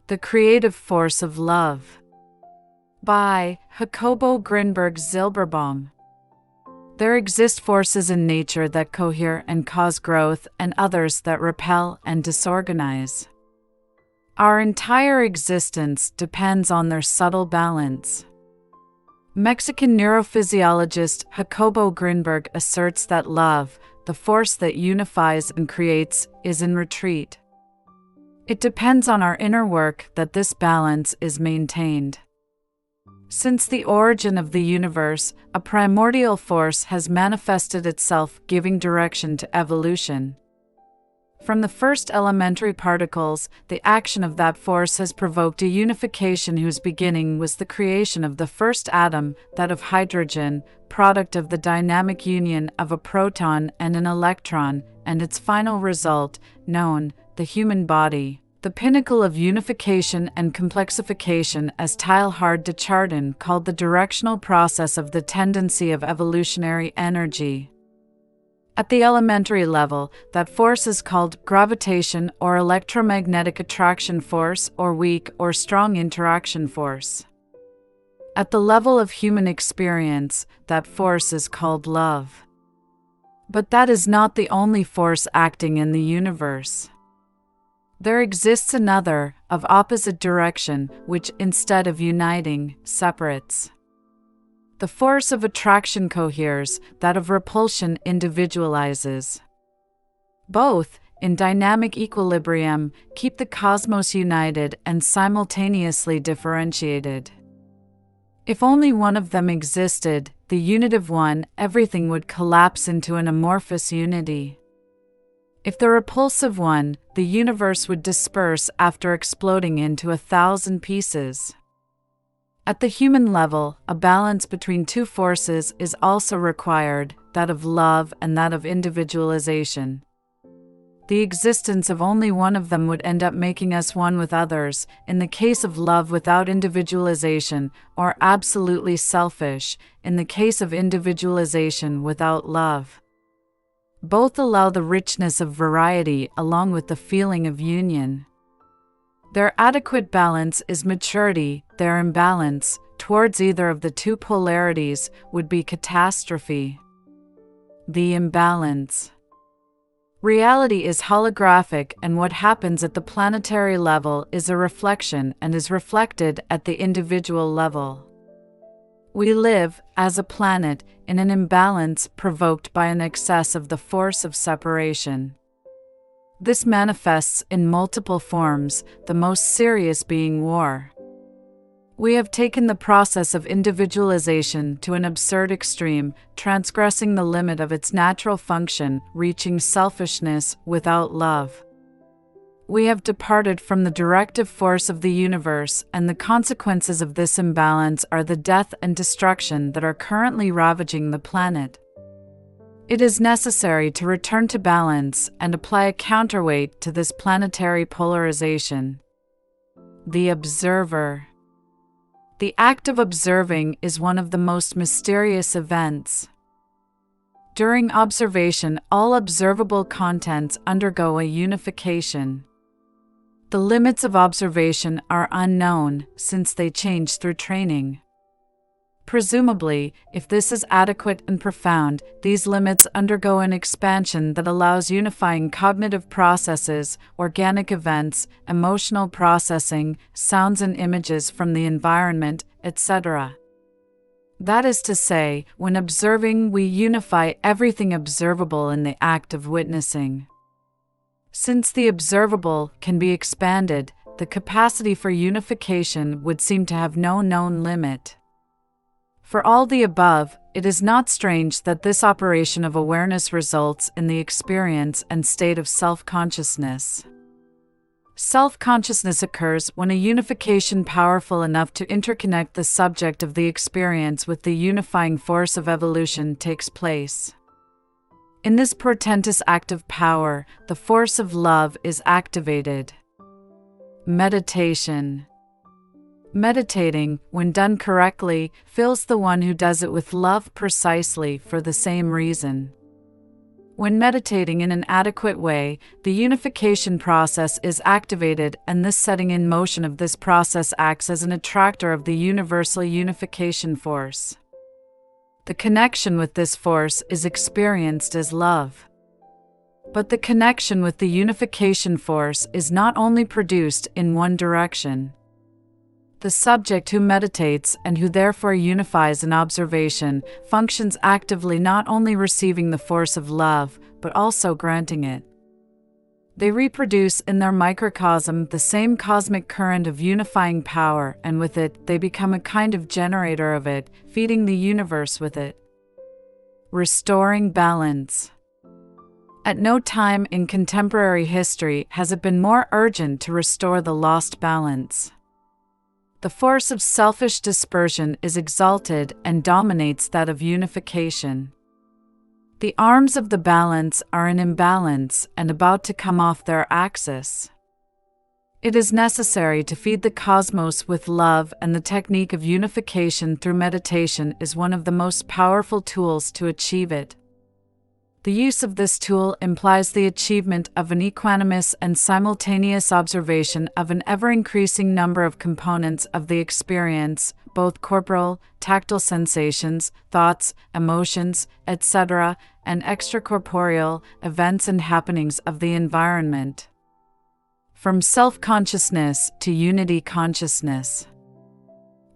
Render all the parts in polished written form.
The Creative Force of Love by Jacobo Grinberg Zilberbaum. There exist forces in nature that cohere and cause growth, and others that repel and disorganize. Our entire existence depends on their subtle balance. Mexican neurophysiologist Jacobo Grinberg asserts that love, the force that unifies and creates, is in retreat. It depends on our inner work that this balance is maintained. Since the origin of the universe, a primordial force has manifested itself, giving direction to evolution. From the first elementary particles, the action of that force has provoked a unification whose beginning was the creation of the first atom, that of hydrogen, product of the dynamic union of a proton and an electron, and its final result, known, the human body, the pinnacle of unification and complexification, as Teilhard de Chardin called the directional process of the tendency of evolutionary energy. At the elementary level, that force is called gravitation or electromagnetic attraction force or weak or strong interaction force. At the level of human experience, that force is called love. But that is not the only force acting in the universe. There exists another, of opposite direction, which, instead of uniting, separates. The force of attraction coheres, that of repulsion individualizes. Both, in dynamic equilibrium, keep the cosmos united and simultaneously differentiated. If only one of them existed, the unitive one, everything would collapse into an amorphous unity. If the repulsive one, the universe would disperse after exploding into 1,000 pieces. At the human level, a balance between two forces is also required, that of love and that of individualization. The existence of only one of them would end up making us one with others, in the case of love without individualization, or absolutely selfish, in the case of individualization without love. Both allow the richness of variety along with the feeling of union. Their adequate balance is maturity, their imbalance, towards either of the two polarities, would be catastrophe. The imbalance. Reality is holographic, and what happens at the planetary level is a reflection and is reflected at the individual level. We live, as a planet, in an imbalance provoked by an excess of the force of separation. This manifests in multiple forms, the most serious being war. We have taken the process of individualization to an absurd extreme, transgressing the limit of its natural function, reaching selfishness without love. We have departed from the directive force of the universe, and the consequences of this imbalance are the death and destruction that are currently ravaging the planet. It is necessary to return to balance and apply a counterweight to this planetary polarization. The observer. The act of observing is one of the most mysterious events. During observation, all observable contents undergo a unification. The limits of observation are unknown, since they change through training. Presumably, if this is adequate and profound, these limits undergo an expansion that allows unifying cognitive processes, organic events, emotional processing, sounds and images from the environment, etc. That is to say, when observing, we unify everything observable in the act of witnessing. Since the observable can be expanded, the capacity for unification would seem to have no known limit. For all the above, it is not strange that this operation of awareness results in the experience and state of self-consciousness. Self-consciousness occurs when a unification powerful enough to interconnect the subject of the experience with the unifying force of evolution takes place. In this portentous act of power, the force of love is activated. Meditation. Meditating, when done correctly, fills the one who does it with love precisely for the same reason. When meditating in an adequate way, the unification process is activated, and this setting in motion of this process acts as an attractor of the universal unification force. The connection with this force is experienced as love. But the connection with the unification force is not only produced in one direction. The subject who meditates and who therefore unifies in observation functions actively, not only receiving the force of love, but also granting it. They reproduce in their microcosm the same cosmic current of unifying power, and with it, they become a kind of generator of it, feeding the universe with it. Restoring balance. At no time in contemporary history has it been more urgent to restore the lost balance. The force of selfish dispersion is exalted and dominates that of unification. The arms of the balance are in imbalance and about to come off their axis. It is necessary to feed the cosmos with love, and the technique of unification through meditation is one of the most powerful tools to achieve it. The use of this tool implies the achievement of an equanimous and simultaneous observation of an ever-increasing number of components of the experience, both corporal, tactile sensations, thoughts, emotions, etc., and extracorporeal events and happenings of the environment. From self-consciousness to unity consciousness.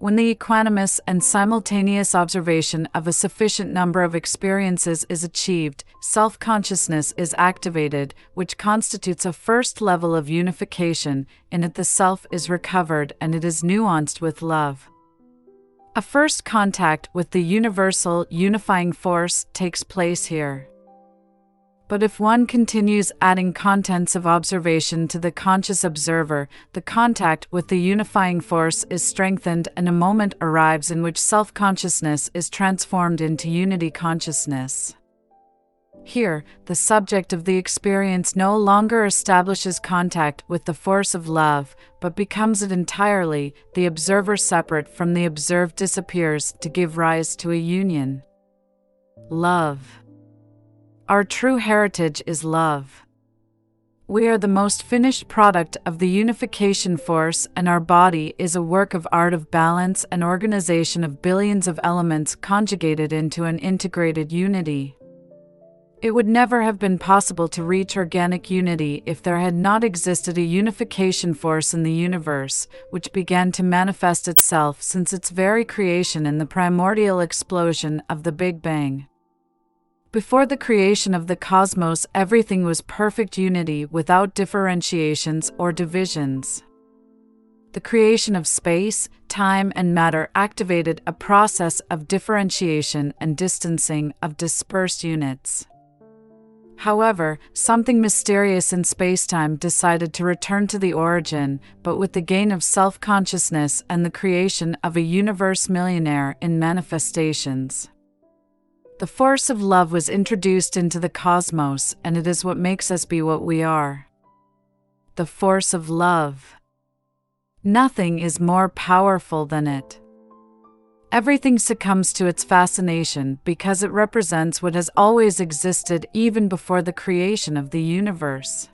When the equanimous and simultaneous observation of a sufficient number of experiences is achieved, self-consciousness is activated, which constitutes a first level of unification. In it the self is recovered and it is nuanced with love. A first contact with the universal unifying force takes place here. But if one continues adding contents of observation to the conscious observer, the contact with the unifying force is strengthened, and a moment arrives in which self-consciousness is transformed into unity consciousness. Here, the subject of the experience no longer establishes contact with the force of love, but becomes it entirely. The observer separate from the observed disappears to give rise to a union. Love. Our true heritage is love. We are the most finished product of the unification force, and our body is a work of art of balance and organization of billions of elements conjugated into an integrated unity. It would never have been possible to reach organic unity if there had not existed a unification force in the universe, which began to manifest itself since its very creation in the primordial explosion of the Big Bang. Before the creation of the cosmos, everything was perfect unity without differentiations or divisions. The creation of space, time, and matter activated a process of differentiation and distancing of dispersed units. However, something mysterious in spacetime decided to return to the origin, but with the gain of self-consciousness and the creation of a universe millionaire in manifestations. The force of love was introduced into the cosmos, and it is what makes us be what we are. The force of love. Nothing is more powerful than it. Everything succumbs to its fascination because it represents what has always existed even before the creation of the universe.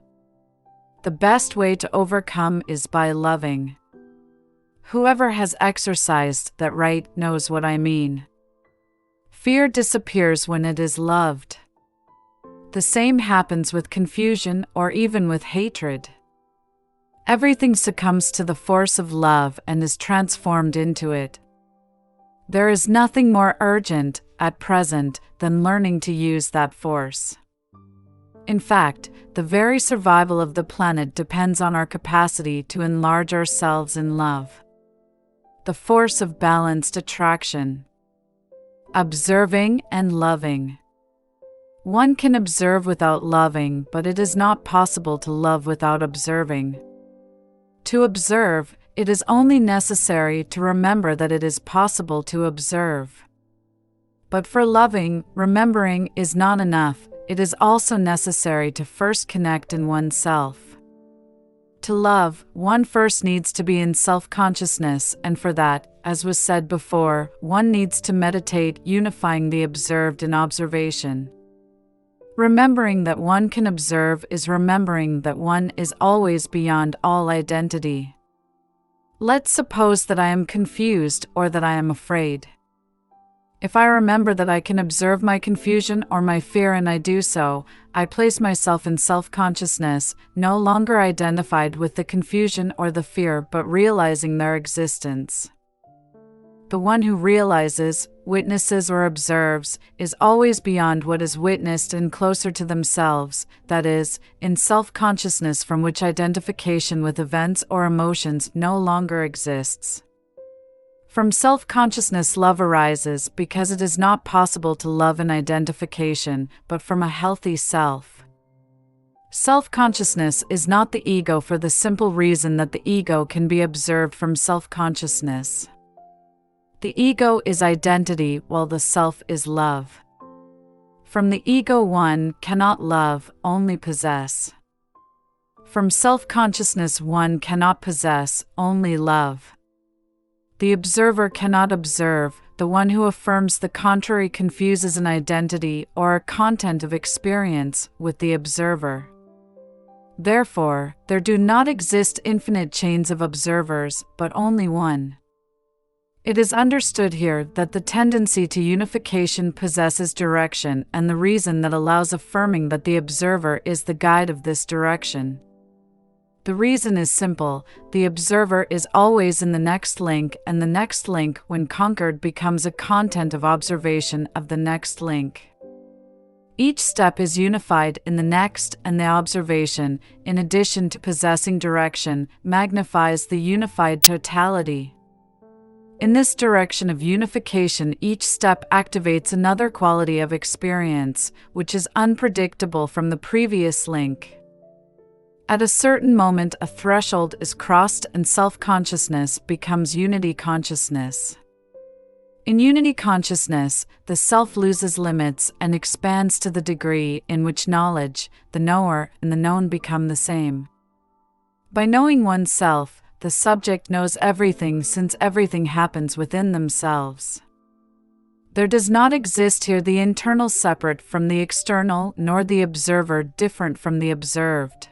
The best way to overcome is by loving. Whoever has exercised that right knows what I mean. Fear disappears when it is loved. The same happens with confusion or even with hatred. Everything succumbs to the force of love and is transformed into it. There is nothing more urgent, at present, than learning to use that force. In fact, the very survival of the planet depends on our capacity to enlarge ourselves in love. The force of balanced attraction. Observing and loving. One can observe without loving, but it is not possible to love without observing. To observe, it is only necessary to remember that it is possible to observe. But for loving, remembering is not enough, it is also necessary to first connect in oneself. To love, one first needs to be in self-consciousness, and for that, as was said before, one needs to meditate, unifying the observed in observation. Remembering that one can observe is remembering that one is always beyond all identity. Let's suppose that I am confused or that I am afraid. If I remember that I can observe my confusion or my fear and I do so, I place myself in self-consciousness, no longer identified with the confusion or the fear but realizing their existence. The one who realizes, witnesses or observes, is always beyond what is witnessed and closer to themselves, that is, in self-consciousness from which identification with events or emotions no longer exists. From self-consciousness love arises because it is not possible to love in identification, but from a healthy self. Self-consciousness is not the ego for the simple reason that the ego can be observed from self-consciousness. The ego is identity while the self is love. From the ego one cannot love, only possess. From self-consciousness one cannot possess, only love. The observer cannot observe, the one who affirms the contrary confuses an identity or a content of experience with the observer. Therefore, there do not exist infinite chains of observers, but only one. It is understood here that the tendency to unification possesses direction and the reason that allows affirming that the observer is the guide of this direction. The reason is simple: the observer is always in the next link, and the next link, when conquered, becomes a content of observation of the next link. Each step is unified in the next, and the observation, in addition to possessing direction, magnifies the unified totality. In this direction of unification, each step activates another quality of experience, which is unpredictable from the previous link. At a certain moment, a threshold is crossed and self-consciousness becomes unity consciousness. In unity consciousness, the self loses limits and expands to the degree in which knowledge, the knower, and the known become the same. By knowing oneself, the subject knows everything, since everything happens within themselves. There does not exist here the internal separate from the external, nor the observer different from the observed.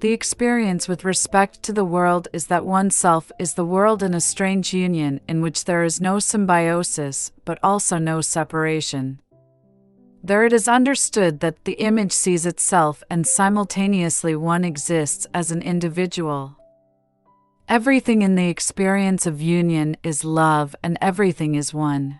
The experience with respect to the world is that oneself is the world in a strange union in which there is no symbiosis, but also no separation. There it is understood that the image sees itself and simultaneously one exists as an individual. Everything in the experience of union is love and everything is one.